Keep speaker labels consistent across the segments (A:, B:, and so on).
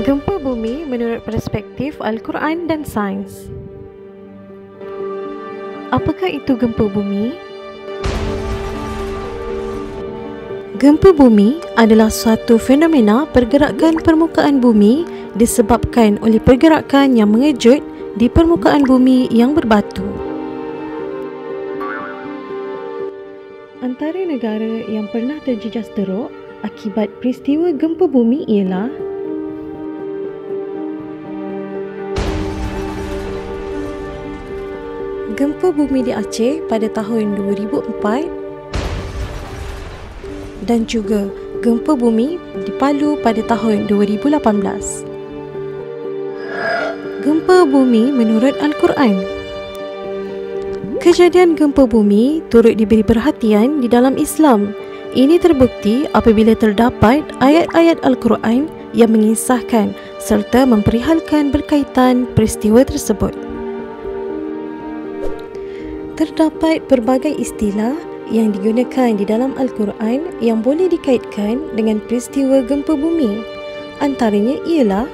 A: Gempa bumi menurut perspektif Al-Quran dan sains. Apakah itu gempa bumi? Gempa bumi adalah suatu fenomena pergerakan permukaan bumi disebabkan oleh pergerakan yang mengejut di permukaan bumi yang berbatu. Antara negara yang pernah terjejas teruk akibat peristiwa gempa bumi ialah gempa bumi di Aceh pada tahun 2004 dan juga gempa bumi di Palu pada tahun 2018. Gempa bumi menurut Al-Quran. Kejadian gempa bumi turut diberi perhatian di dalam Islam. Ini terbukti apabila terdapat ayat-ayat Al-Quran yang mengisahkan serta memperihalkan berkaitan peristiwa tersebut. Terdapat pelbagai istilah yang digunakan di dalam Al-Quran yang boleh dikaitkan dengan peristiwa gempa bumi. Antaranya ialah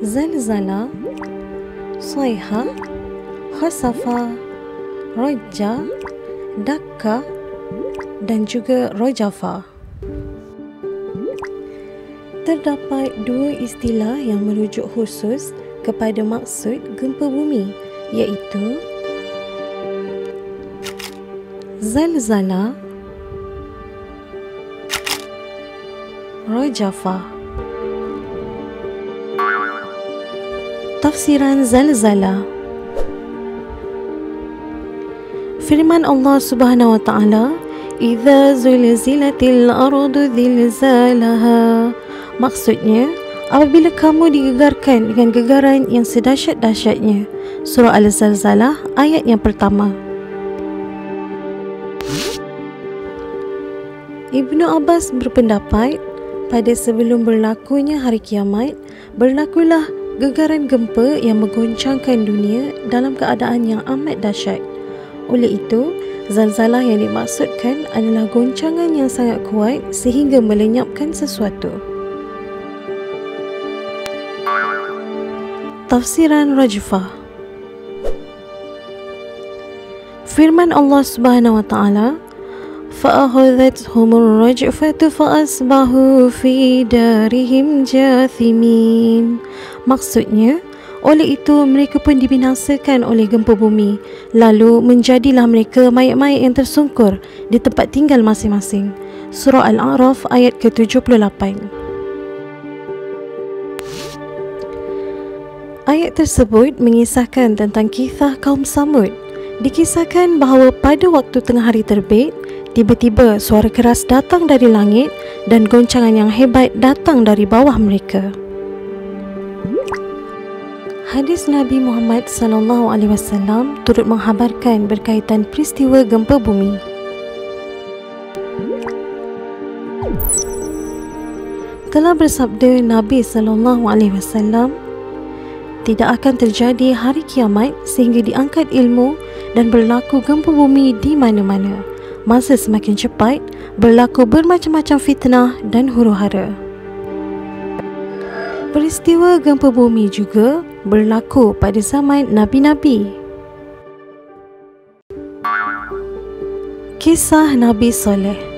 A: zalzala, sayha, khasafa, raja, dakka dan juga rojafa. Terdapat dua istilah yang merujuk khusus kepada maksud gempa bumi, iaitu zalzala, rojafa. Tafsiran zalzala. Firman Allah Subhanahu wa taala, "Idza zulzilatil ardu zilzalaha." Maksudnya, apabila kamu digegarkan dengan gegaran yang sedahsyat-dahsyatnya. Surah Al-Zalzalah ayat yang pertama. Ibnu Abbas berpendapat, pada sebelum berlakunya hari kiamat, berlakulah gegaran gempa yang menggoncangkan dunia dalam keadaan yang amat dahsyat. Oleh itu, zalzalah yang dimaksudkan adalah goncangan yang sangat kuat sehingga melenyapkan sesuatu. Tafsiran Rajfah. Firman Allah Subhanahu wa taala, فَأَخَذَتْهُمُ الرَّجْفَةُ فَأَصْبَحُوا فِي دَارِهِمْ جَاثِمِينَ. Maksudnya, oleh itu mereka pun dibinasakan oleh gempa bumi, lalu menjadilah mereka mayat-mayat yang tersungkur di tempat tinggal masing-masing. Surah Al-A'raf ayat ke-78. Ayat tersebut mengisahkan tentang kisah kaum Samud. Dikisahkan bahawa pada waktu tengah hari terbit, tiba-tiba suara keras datang dari langit dan goncangan yang hebat datang dari bawah mereka. Hadis Nabi Muhammad SAW turut menghabarkan berkaitan peristiwa gempa bumi. Telah bersabda Nabi SAW, tidak akan terjadi hari kiamat sehingga diangkat ilmu dan berlaku gempa bumi di mana-mana. Masa semakin cepat, berlaku bermacam-macam fitnah dan huru-hara. Peristiwa gempa bumi juga berlaku pada zaman Nabi-Nabi. Kisah Nabi Soleh.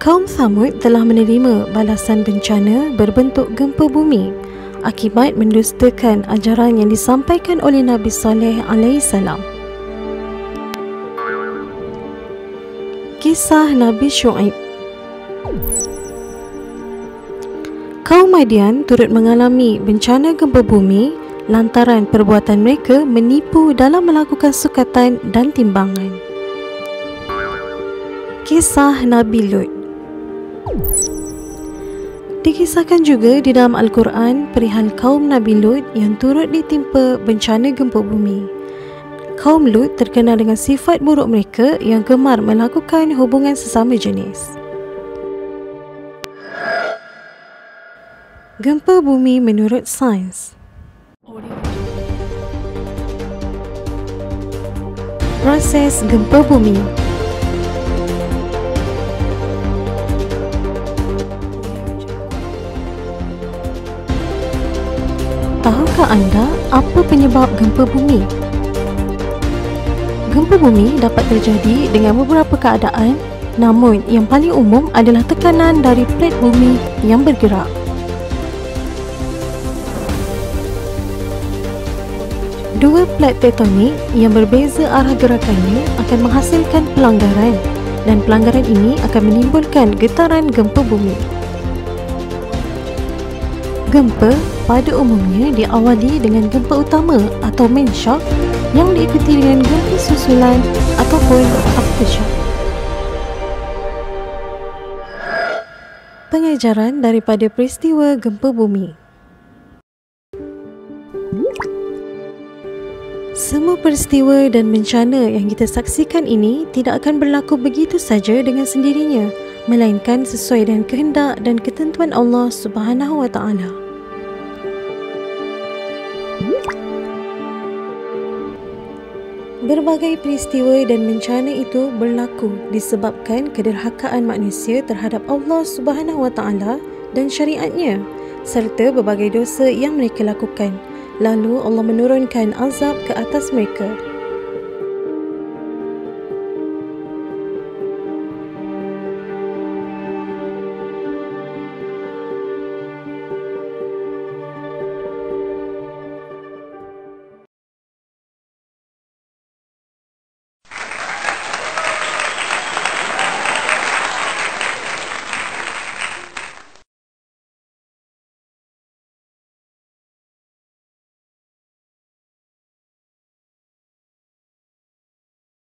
A: Kaum Samud telah menerima balasan bencana berbentuk gempa bumi akibat mendustakan ajaran yang disampaikan oleh Nabi Soleh alaihissalam. Kisah Nabi Syuaib. Kaum Madian turut mengalami bencana gempa bumi lantaran perbuatan mereka menipu dalam melakukan sukatan dan timbangan. Kisah Nabi Lut. Dikisahkan juga di dalam Al-Quran perihal kaum Nabi Lut yang turut ditimpa bencana gempa bumi. Kaum Lut terkenal dengan sifat buruk mereka yang gemar melakukan hubungan sesama jenis. Gempa bumi menurut sains. Proses gempa bumi. anda apa penyebab gempa bumi? Gempa bumi dapat terjadi dengan beberapa keadaan, namun yang paling umum adalah tekanan dari plat bumi yang bergerak. Dua plat tektonik yang berbeza arah gerakannya akan menghasilkan pelanggaran, dan pelanggaran ini akan menimbulkan getaran gempa bumi. Gempa pada umumnya diawali dengan gempa utama atau main shock yang diikuti dengan gempa susulan ataupun aftershock. Pengajaran daripada peristiwa gempa bumi. Semua peristiwa dan bencana yang kita saksikan ini tidak akan berlaku begitu saja dengan sendirinya, melainkan sesuai dengan kehendak dan ketentuan Allah Subhanahu wa Ta'ala. Berbagai peristiwa dan bencana itu berlaku disebabkan kederhakaan manusia terhadap Allah Subhanahu wa Ta'ala dan syariatnya, serta berbagai dosa yang mereka lakukan. Lalu Allah menurunkan azab ke atas mereka.